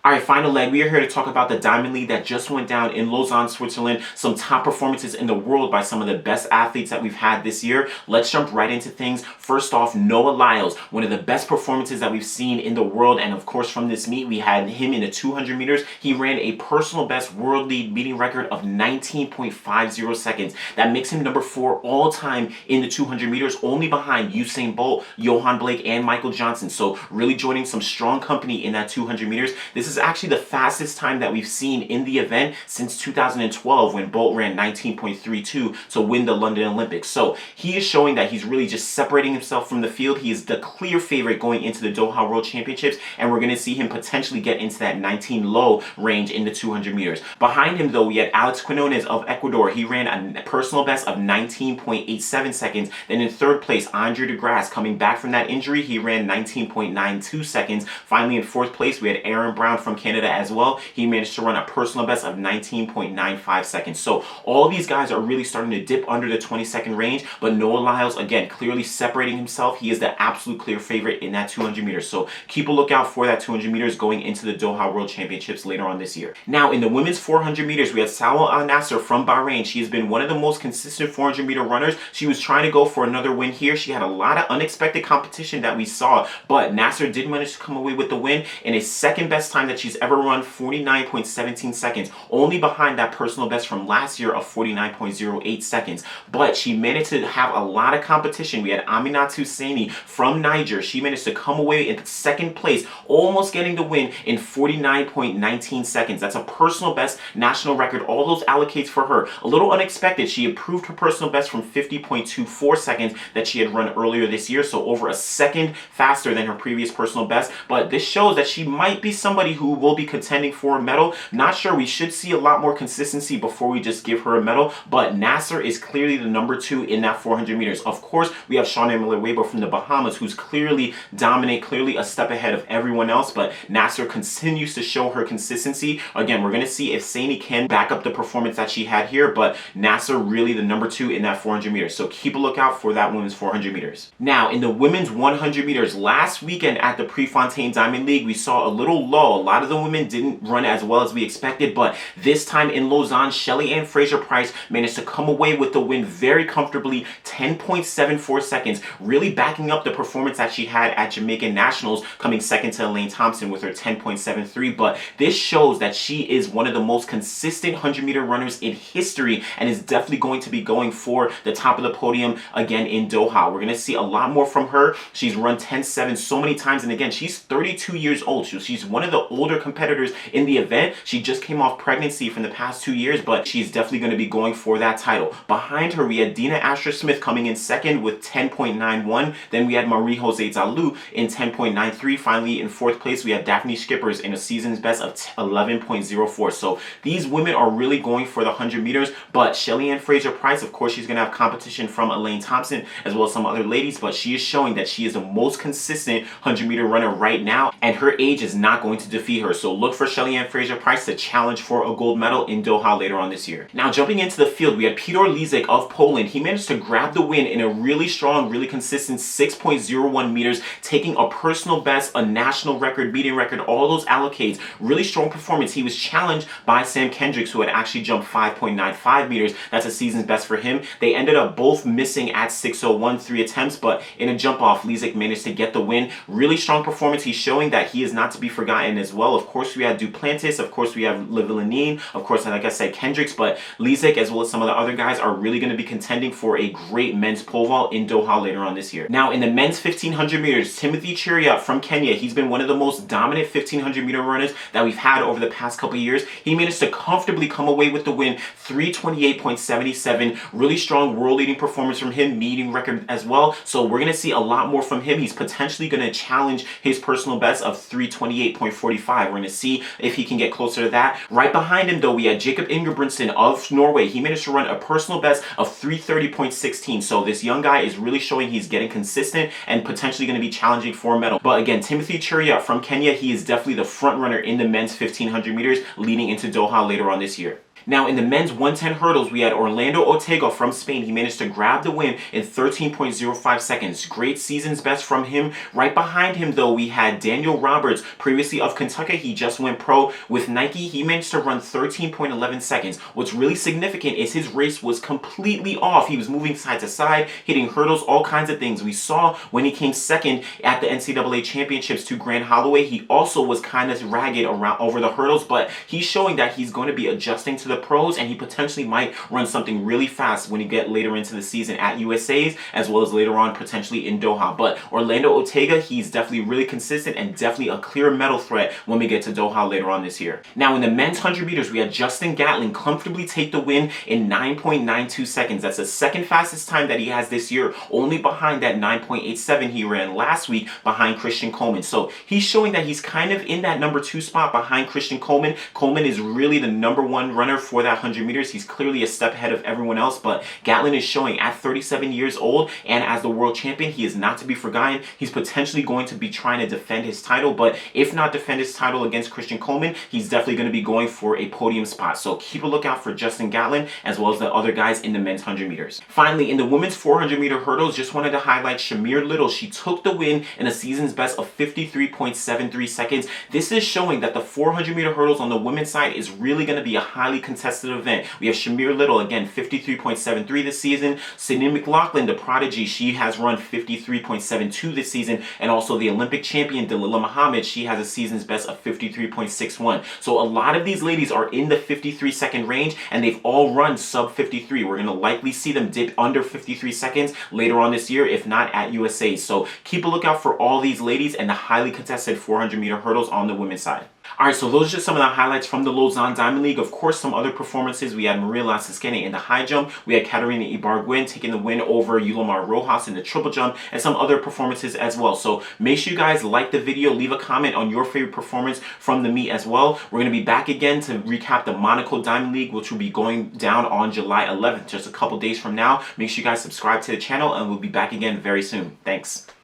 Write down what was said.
Alright, final leg. We are here to talk about the Diamond League that just went down in Lausanne, Switzerland. Some top performances in the world by some of the best athletes that we've had this year. Let's jump right into things. First off, Lyles, one of the best performances that we've seen in the world. And of course, from this meet, we had him in the 200 meters. He ran a personal best world lead meeting record of 19.50 seconds. That makes him number 4 all time in the 200 meters, only behind Usain Bolt, Johan Blake, and Michael Johnson. So really joining some strong company in that 200 meters. This is actually the fastest time that we've seen in the event since 2012 when Bolt ran 19.32 to win the London Olympics. So he is showing that he's really just separating himself from the field. He is the clear favorite going into the Doha World Championships, and we're going to see him potentially get into that 19 low range in the 200 meters. Behind him, though, we had Alex Quinones of Ecuador. He ran a personal best of 19.87 seconds. Then in third place, Andre DeGrasse, coming back from that injury, he ran 19.92 seconds. Finally, in fourth place, we had Aaron Brown from Canada as well. He managed to run a personal best of 19.95 seconds. So all these guys are really starting to dip under the 20-second range, but Lyles, again, clearly separating himself. He is the absolute clear favorite in that 200 meters. So keep a lookout for that 200 meters going into the Doha World Championships later on this year. Now, in the women's 400 meters, we had Salwa Eid Naser from Bahrain. She has been one of the most consistent 400 meter runners. She was trying to go for another win here. She had a lot of unexpected competition that we saw, but Naser did manage to come away with the win in a second best time that she's ever run, 49.17 seconds, only behind that personal best from last year of 49.08 seconds. But she managed to have a lot of competition. We had Aminatou Seyni from Niger. She managed to come away in second place, almost getting the win in 49.19 seconds. That's a personal best, national record. All those allocates for her. A little unexpected. She improved her personal best from 50.24 seconds that she had run earlier this year, so over a second faster than her previous personal best. But this shows that she might be somebody who will be contending for a medal. Not sure. We should see a lot more consistency before we just give her a medal, but Naser is clearly the number 2 in that 400 meters. Of course, we have Shamier Little from the Bahamas, who's clearly dominant, clearly a step ahead of everyone else, but Naser continues to show her consistency. Again, we're going to see if Seyni can back up the performance that she had here, but Naser really the number 2 in that 400 meters. So keep a lookout for that women's 400 meters. Now, in the women's 100 meters, last weekend at the Prefontaine Diamond League, we saw a little lull. A lot of the women didn't run as well as we expected, but this time in Lausanne, Shelly and Fraser Price managed to come away with the win very comfortably, 10.74 seconds, really backing up the performance that she had at Jamaica Nationals, coming second to Elaine Thompson with her 10.73. But this shows that she is one of the most consistent 100-meter runners in history and is definitely going to be going for the top of the podium again in Doha. We're going to see a lot more from her. She's run 10.7 so many times, and again, she's 32 years old. She's one of the older competitors in the event. She just came off pregnancy from the past 2 years, but she's definitely going to be going for that title. Behind her, we had Dina Asher-Smith coming in second with 10.91. Then we had Marie-Jose Zalou in 10.93. Finally, in fourth place, we had Daphne Skippers in a season's best of 11.04. So these women are really going for the 100 meters, but Shelly and Fraser Price, of course, she's going to have competition from Elaine Thompson as well as some other ladies, but she is showing that she is the most consistent 100-meter runner right now, and her age is not going to defeat her. So look for Shelly and Fraser Price to challenge for a gold medal in Doha later on this year. Now, jumping into the field, we had Pitor Lisek of Poland. He managed to grab the win in a really strong, really consistent 6.01 meters, taking a personal best, a national record, meeting record, all those allocates. Really strong performance. He was challenged by Sam Kendricks, who had actually jumped 5.95 meters. That's a season's best for him. They ended up both missing at 6:01, 3 attempts, but in a jump off, Lisek managed to get the win. Really strong performance. He's showing that he is not to be forgotten as well. Of course, we had Duplantis. Of course, we have Levillanine. Of course, like I said, Kendricks, but Lisek as well as some of the other guys are really going to be contending for a great men's pole vault in Doha later on this year. Now, in the men's 1500 meters, Timothy Cheruiyot from Kenya, he's been one of the most dominant 1500 meter runners that we've had over the past couple years. He managed to comfortably come away with the win, 3:28.77. Really strong world-leading performance from him, meeting record as well. So we're going to see a lot more from him. He's potentially going to challenge his personal best of 3:28.45. We're going to see if he can get closer to that. Right behind him, though, we had Jacob Ingebrigtsen of Norway. He managed to run a personal best of 3:30.16. So this young guy is really showing he's getting consistent and potentially going to be challenging for a medal. But again, Timothy Cheruiyot from Kenya, he is definitely the front runner in the men's 1500 meters leading into Doha later on this year. Now, in the men's 110 hurdles, we had Ortega from Spain. He managed to grab the win in 13.05 seconds. Great season's best from him. Right behind him, though, we had Daniel Roberts, previously of Kentucky. He just went pro with Nike. He managed to run 13.11 seconds. What's really significant is his race was completely off. He was moving side to side, hitting hurdles, all kinds of things. We saw when he came second at the NCAA championships to Grant Holloway, he also was kind of ragged around over the hurdles, but he's showing that he's going to be adjusting to the pros, and he potentially might run something really fast when you get later into the season at USA's, as well as later on potentially in Doha. But Ortega, he's definitely really consistent and definitely a clear medal threat when we get to Doha later on this year. Now, in the men's 100 meters, we had Justin Gatlin comfortably take the win in 9.92 seconds. That's the second fastest time that he has this year, only behind that 9.87 he ran last week behind Christian Coleman. So he's showing that he's kind of in that number 2 spot behind Christian Coleman. Coleman is really the number 1 runner for that 100 meters. He's clearly a step ahead of everyone else, but Gatlin is showing at 37 years old and as the world champion, he is not to be forgotten. He's potentially going to be trying to defend his title, but if not defend his title against Christian Coleman, he's definitely going to be going for a podium spot. So keep a lookout for Justin Gatlin as well as the other guys in the men's 100 meters. Finally, in the women's 400 meter hurdles, just wanted to highlight Shamier Little. She took the win in a season's best of 53.73 seconds. This is showing that the 400 meter hurdles on the women's side is really going to be a highly contested event. We have Shamier Little, again, 53.73 this season. Seyni McLaughlin, the prodigy, she has run 53.72 this season. And also the Olympic champion, Dalilah Muhammad, she has a season's best of 53.61. So a lot of these ladies are in the 53-second range, and they've all run sub 53. We're going to likely see them dip under 53 seconds later on this year, if not at USA. So keep a lookout for all these ladies and the highly contested 400 meter hurdles on the women's side. Alright, so those are just some of the highlights from the Lausanne Diamond League. Of course, some other performances. We had Maria Lassiskene in the high jump. We had Katarina Ibargüen taking the win over Yulomar Rojas in the triple jump, and some other performances as well. So make sure you guys like the video, leave a comment on your favorite performance from the meet as well. We're going to be back again to recap the Monaco Diamond League, which will be going down on July 11th, just a couple days from now. Make sure you guys subscribe to the channel, and we'll be back again very soon. Thanks.